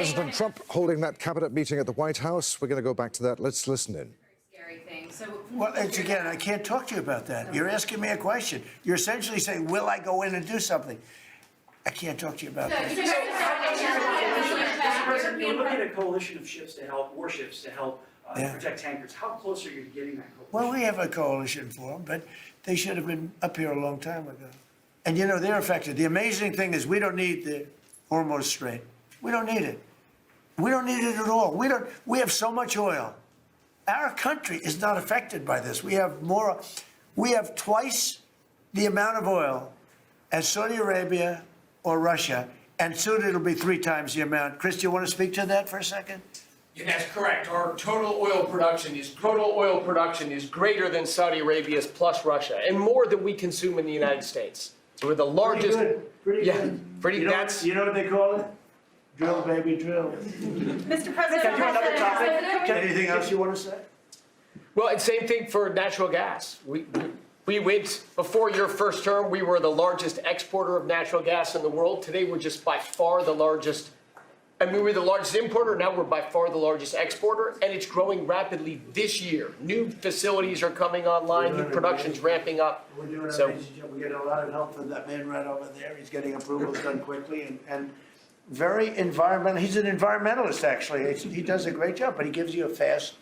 President Trump holding that cabinet meeting at the White House. We're going to go back to that. Let's listen in. Scary thing. So, well, it's again, I can't talk to you about that. You're asking me a question. You're essentially saying, will I go in and do something? I can't talk to you about that. Mr. President, you're looking at a coalition of ships to help, warships to help protect tankers. How close are you to getting that coalition? Well, we have a coalition for them, but they should have been up here a long time ago. And, you know, they're affected. The amazing thing is we don't need the Hormuz Strait. We don't need it. We don't need it at all. We have so much oil. Our country is not affected by this. We have twice the amount of oil as Saudi Arabia or Russia, and soon it'll be 3 times the amount. Chris, do you want to speak to that for a second? Yeah, that's correct. Our total oil production is greater than Saudi Arabia's plus Russia, and more than we consume in the United States. So we're the largest. Pretty yeah, good. pretty. You know what they call it? Drill, baby, drill. Mr. President, Can I do another topic? Anything else you want to say? Well, and same thing for natural gas. We went, before your first term, we were the largest exporter of natural gas in the world. Today, we're just by far the largest. I mean, we're the largest importer. Now we're by far the largest exporter, and it's growing rapidly this year. New facilities are coming online. New production's ramping up. We're doing an amazing job. We get a lot of help from that man right over there. He's getting approvals done quickly and very environmental. He's an environmentalist, actually. He does a great job, but he gives you a fast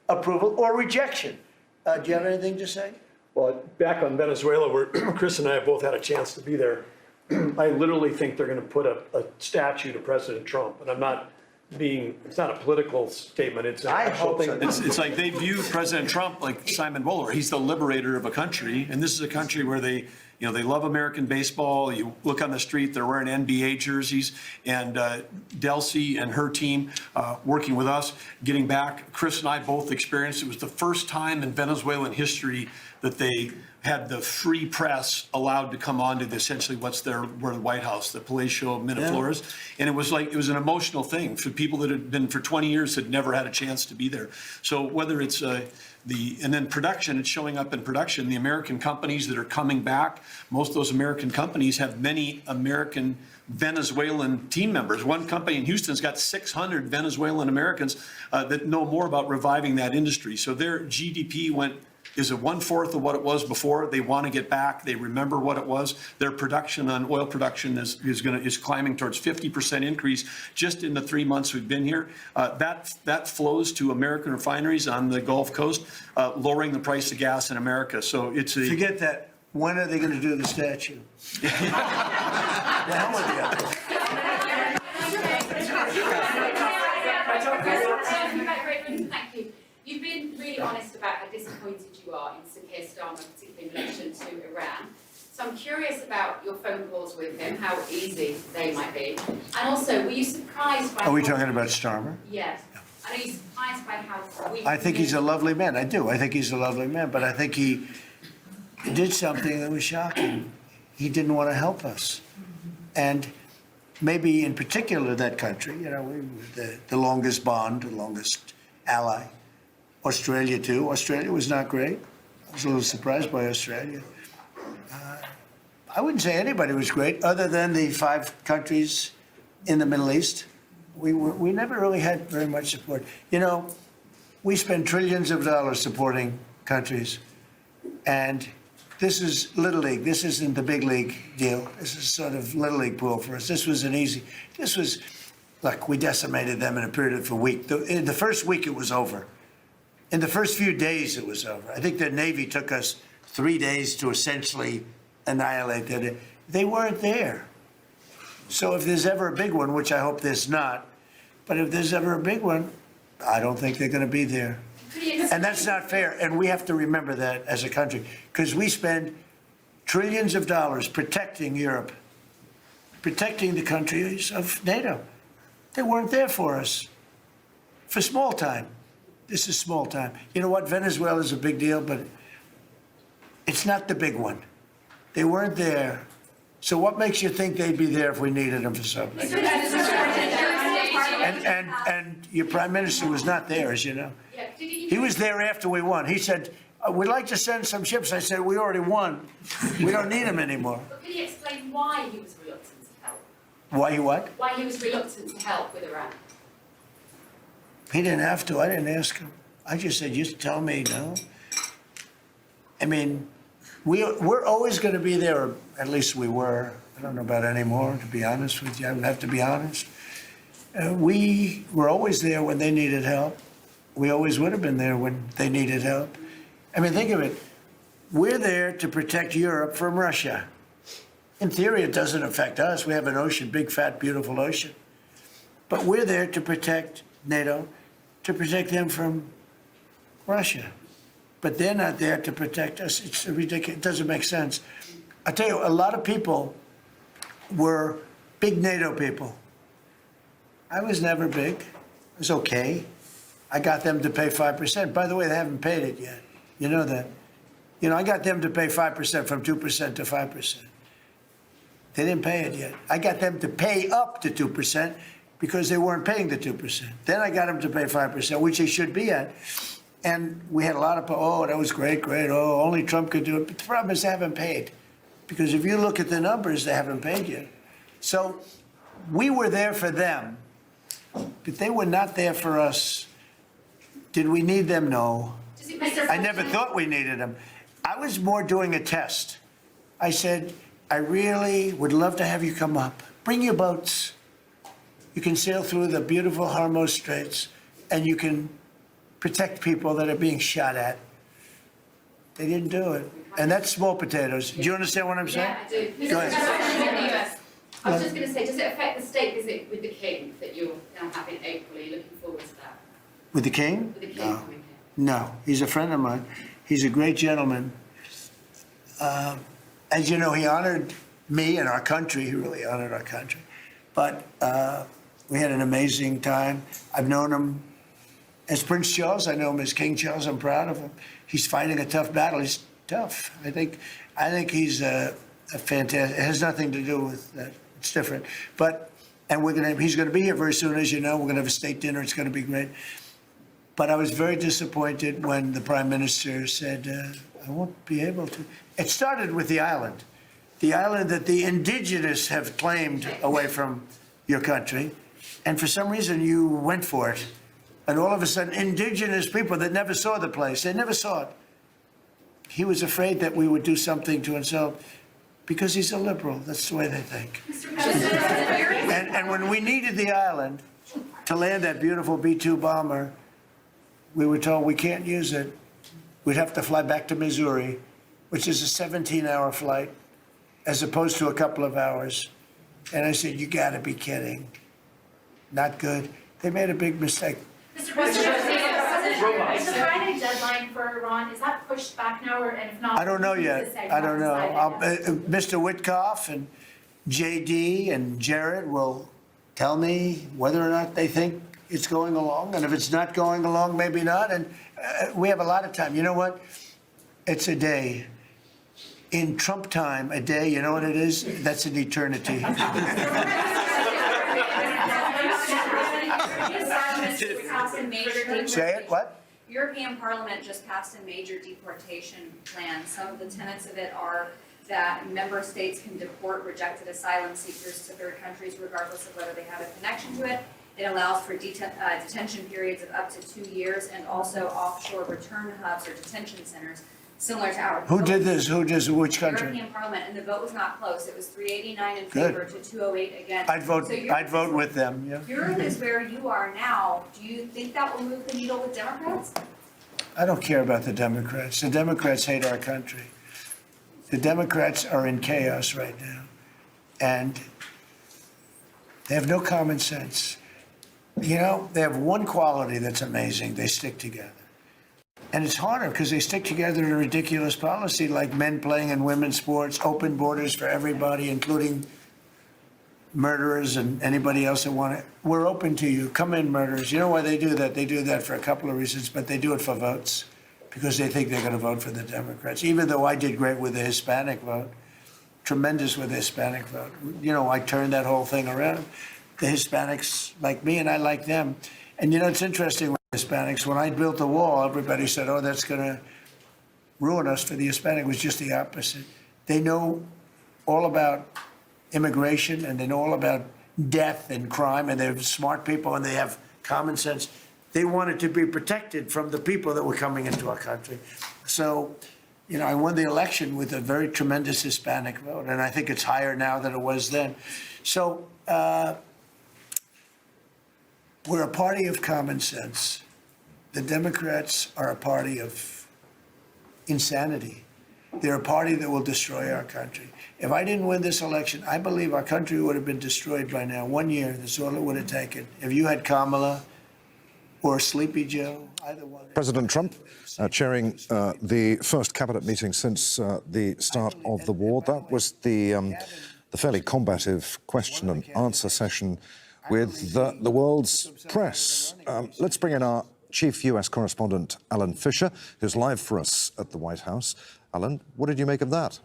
approval or rejection. Do you have anything to say? Well, back on Venezuela, where Chris and I have both had a chance to be there, I literally think they're going to put a statue to President Trump. And I'm not being, it's not a political statement, it's an actual thing. It's like they view President Trump like Simon Bowler. He's the liberator of a country. And this is a country where they love American baseball. You look on the street, they're wearing NBA jerseys. And Delcy and her team working with us, getting back. Chris and I both experienced, it was the first time in Venezuelan history that they had the free press allowed to come on to essentially where the White House, the Palacio Miraflores. And it was an emotional thing for people that had been for 20 years had never had a chance to be there. So whether it's and then production, it's showing up in production. The American companies that are coming back, most of those American companies have many American Venezuelan team members. One company in Houston's got 600 Venezuelan Americans that know more about reviving that industry. So their GDP is 1/4 of what it was before. They want to get back. They remember what it was. Their production on oil production is climbing towards 50% increase just in the 3 months we've been here. That flows to American refineries on the Gulf Coast, lowering the price of gas in America. So it's a Forget that. When are they going to do the statue? The hell with you. Thank you. You've been really honest about how disappointed you are in Sir Keir Starmer, particularly in relation to Iran. So I'm curious about your phone calls with him, how easy they might be. And also, were you surprised by... Are we talking about Starmer? Yes. And are you surprised by how weak... I think he's a lovely man. I do. I think he's a lovely man. But I think he did something that was shocking. He didn't want to help us. And maybe in particular that country, you know, the longest bond, the longest ally. Australia, too. Australia was not great. I was a little surprised by Australia. I wouldn't say anybody was great, other than the 5 countries in the Middle East. We never really had very much support. You know, we spend trillions of dollars supporting countries, and this is Little League. This isn't the big league deal. This is sort of Little League pool for us. Look, we decimated them in a period of a week. In the first week, it was over. In the first few days, it was over. I think the Navy took us 3 days to essentially annihilate that. They weren't there. So if there's ever a big one, which I hope there's not, but if there's ever a big one, I don't think they're going to be there. And that's not fair. And we have to remember that as a country, because we spend trillions of dollars protecting Europe, protecting the countries of NATO. They weren't there for us for small time. This is small time. You know what? Venezuela is a big deal, but it's not the big one. They weren't there. So what makes you think they'd be there if we needed them for something? And your prime minister was not there, as you know. He was there after we won. He said, we'd like to send some ships. I said, we already won. We don't need them anymore. But can you explain why he was reluctant to help? Why he what? Why he was reluctant to help with Iran? He didn't have to. I didn't ask him. I just said, just tell me, no. I mean, we're always going to be there, or at least we were. I don't know about anymore, to be honest with you. I would have to be honest. We were always there when they needed help. We always would have been there when they needed help. I mean, think of it. We're there to protect Europe from Russia. In theory, it doesn't affect us. We have an ocean, big, fat, beautiful ocean. But we're there to protect NATO, to protect them from Russia. But they're not there to protect us. It's ridiculous. It doesn't make sense. I tell you, a lot of people were big NATO people. I was never big. I was okay. I got them to pay 5%. By the way, they haven't paid it yet. You know that. You know, I got them to pay 5% from 2% to 5%. They didn't pay it yet. I got them to pay up to 2% because they weren't paying the 2%. Then I got them to pay 5%, which they should be at. And we had a lot of, oh, that was great, great. Oh, only Trump could do it. But the problem is they haven't paid. Because if you look at the numbers, they haven't paid yet. So we were there for them, but they were not there for us. Did we need them? No. I never thought we needed them. I was more doing a test. I said, I really would love to have you come up. Bring your boats. You can sail through the beautiful Hormuz Straits, and you can protect people that are being shot at. They didn't do it. And that's small potatoes. Do you understand what I'm saying? Yeah, I do. Go ahead. I was just going to say, does it affect the state visit with the King that you're now having in April? Are you looking forward to that? With the king? With the King coming here? No, he's a friend of mine. He's a great gentleman. As you know, he honored me and our country. He really honored our country. But we had an amazing time. I've known him as Prince Charles. I know him as King Charles. I'm proud of him. He's fighting a tough battle. He's tough. I think he's a fantastic. It has nothing to do with that. It's different. But he's going to be here very soon, as you know. We're going to have a state dinner. It's going to be great. But I was very disappointed when the Prime Minister said, I won't be able to. It started with the island that the indigenous have claimed away from your country. And for some reason, you went for it. And all of a sudden, indigenous people that never saw the place, they never saw it. He was afraid that we would do something to insult because he's a liberal. That's the way they think. And when we needed the island to land that beautiful B-2 bomber, we were told we can't use it. We'd have to fly back to Missouri, which is a 17-hour flight, as opposed to a couple of hours. And I said, you gotta be kidding. Not good. They made a big mistake. Mr. President, is the Friday deadline for Iran, is that pushed back now, and if not? I don't know yet. I don't know. Mr. Witkoff and JD and Jared will tell me whether or not they think it's going along. And if it's not going along, maybe not. And we have a lot of time. You know what? It's a day. In Trump time, a day, you know what it is? That's an eternity. Say it, what? European Parliament just passed a major deportation plan. Some of the tenets of it are that member states can deport rejected asylum seekers to third countries regardless of whether they have a connection to it. It allows for detention periods of up to 2 years and also offshore return hubs or detention centers similar to our. Who did this? Who does which country? European Parliament, and the vote was not close. It was 389 in favor to 208 against. I'd vote. So I'd vote with them. Yeah. Europe is where you are now. Do you think that will move the needle with Democrats? I don't care about the Democrats. The Democrats hate our country. The Democrats are in chaos right now, and they have no common sense. You know, they have one quality that's amazing. They stick together. And it's harder because they stick together in a ridiculous policy like men playing in women's sports, open borders for everybody, including murderers and anybody else that want it. We're open to you. Come in, murderers. You know why they do that? They do that for a couple of reasons, but they do it for votes because they think they're going to vote for the Democrats, even though I did great with the Hispanic vote, tremendous with the Hispanic vote. You know, I turned that whole thing around. The Hispanics like me and I like them. And you know, it's interesting with Hispanics. When I built the wall, everybody said, oh, that's going to ruin us for the Hispanic. It was just the opposite. They know all about immigration and they know all about death and crime, and they're smart people and they have common sense. They wanted to be protected from the people that were coming into our country. So, you know, I won the election with a very tremendous Hispanic vote, and I think it's higher now than it was then. So we're a party of common sense. The Democrats are a party of insanity. They're a party that will destroy our country. If I didn't win this election, I believe our country would have been destroyed by now. 1 year, that's all it would have taken. If you had Kamala or Sleepy Joe, either one. President Trump chairing the first cabinet meeting since the start of the war. That was the fairly combative question and answer session with the world's press. Let's bring in our chief US correspondent, Alan Fisher, who's live for us at the White House. Alan, what did you make of that?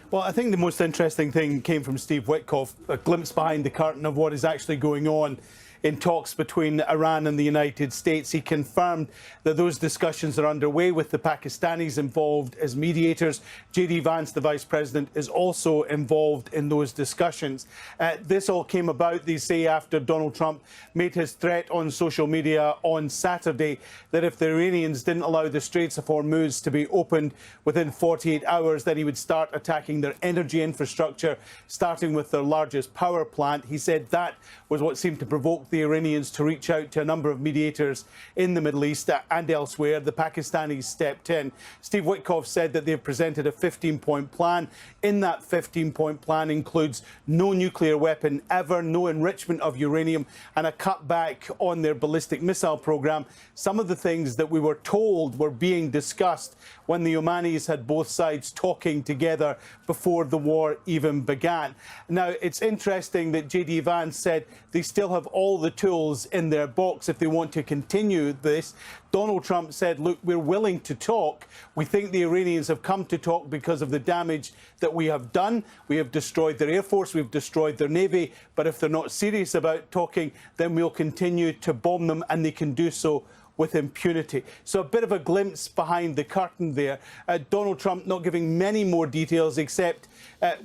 Well, I think the most interesting thing came from Steve Witkoff, a glimpse behind the curtain of what is actually going on in talks between Iran and the United States. He confirmed that those discussions are underway with the Pakistanis involved as mediators. J.D. Vance, the Vice President, is also involved in those discussions. This all came about, they say, after Donald Trump made his threat on social media on Saturday that if the Iranians didn't allow the Straits of Hormuz to be opened within 48 hours, then he would start attacking their energy infrastructure, starting with their largest power plant. He said that was what seemed to provoke the Iranians to reach out to a number of mediators in the Middle East and elsewhere. The Pakistanis stepped in. Steve Witkoff said that they've presented a 15-point plan. In that 15-point plan includes no nuclear weapon ever, no enrichment of uranium, and a cutback on their ballistic missile program. Some of the things that we were told were being discussed when the Omanis had both sides talking together before the war even began. Now, it's interesting that J.D. Vance said they still have all the tools in their box if they want to continue this. Donald Trump said, look, we're willing to talk. We think the Iranians have come to talk because of the damage that we have done. We have destroyed their Air Force, we've destroyed their Navy, but if they're not serious about talking, then we'll continue to bomb them, and they can do so with impunity. So a bit of a glimpse behind the curtain there. Donald Trump not giving many more details, except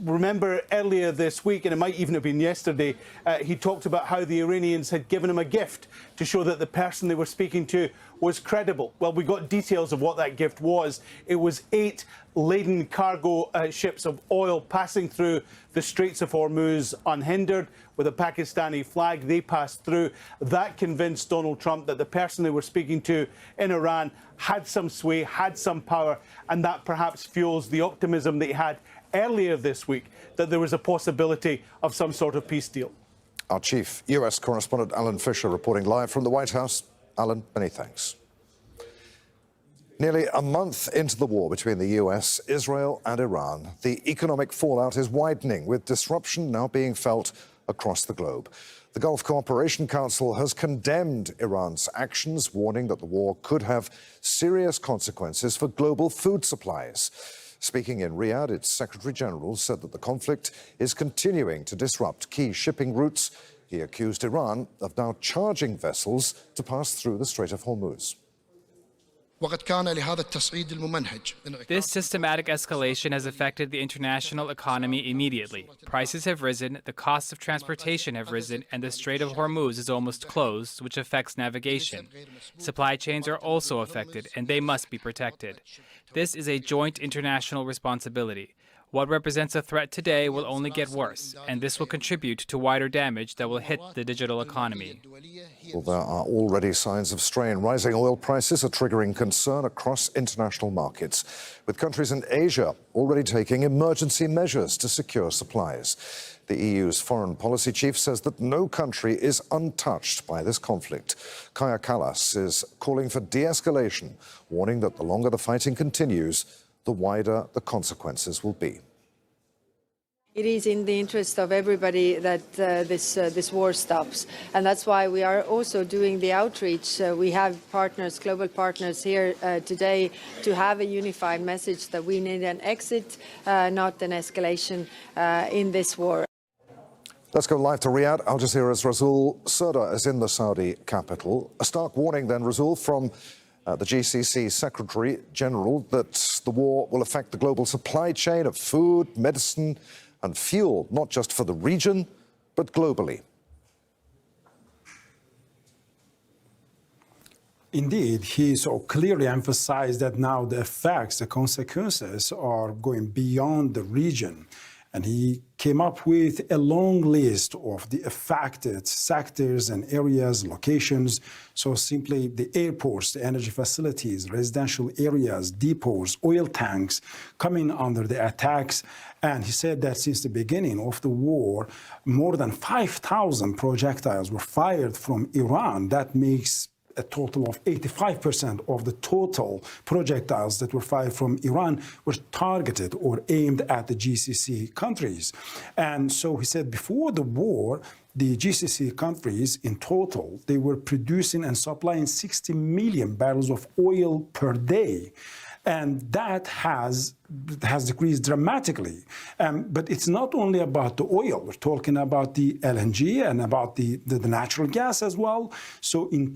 remember earlier this week, and it might even have been yesterday, he talked about how the Iranians had given him a gift to show that the person they were speaking to was credible. Well, we got details of what that gift was. It was 8 laden cargo ships of oil passing through the Straits of Hormuz unhindered with a Pakistani flag. They passed through. That convinced Donald Trump that the person they were speaking to in Iran had some sway, had some power, and that perhaps fuels the optimism that he had earlier this week that there was a possibility of some sort of peace deal. Our chief US correspondent, Alan Fisher, reporting live from the White House. Alan, many thanks. Nearly a month into the war between the US, Israel and Iran, the economic fallout is widening, with disruption now being felt across the globe. The Gulf Cooperation Council has condemned Iran's actions, warning that the war could have serious consequences for global food supplies. Speaking in Riyadh, its Secretary General said that the conflict is continuing to disrupt key shipping routes. He accused Iran of now charging vessels to pass through the Strait of Hormuz. This systematic escalation has affected the international economy immediately. Prices have risen, the costs of transportation have risen, and the Strait of Hormuz is almost closed, which affects navigation. Supply chains are also affected, and they must be protected. This is a joint international responsibility. What represents a threat today will only get worse, and this will contribute to wider damage that will hit the digital economy. Well, there are already signs of strain. Rising oil prices are triggering concern across international markets, with countries in Asia already taking emergency measures to secure supplies. The EU's foreign policy chief says that no country is untouched by this conflict. Kaja Kallas is calling for de-escalation, warning that the longer the fighting continues, the wider the consequences will be. It is in the interest of everybody that this war stops, and that's why we are also doing the outreach. We have partners, global partners here today to have a unified message that we need an exit, not an escalation in this war. Let's go live to Riyadh. Al Jazeera's Rasul Surda is in the Saudi capital. A stark warning then, Rasul, from the GCC Secretary General that the war will affect the global supply chain of food, medicine and fuel, not just for the region, but globally. Indeed, he so clearly emphasized that now the effects, the consequences are going beyond the region. And he came up with a long list of the affected sectors and areas, locations. So simply the airports, the energy facilities, residential areas, depots, oil tanks coming under the attacks. And he said that since the beginning of the war, more than 5,000 projectiles were fired from Iran. That makes a total of 85% of the total projectiles that were fired from Iran were targeted or aimed at the GCC countries. And so he said before the war, the GCC countries in total, they were producing and supplying 60 million barrels of oil per day. And that has decreased dramatically. But it's not only about the oil. We're talking about the LNG and about the natural gas as well. So in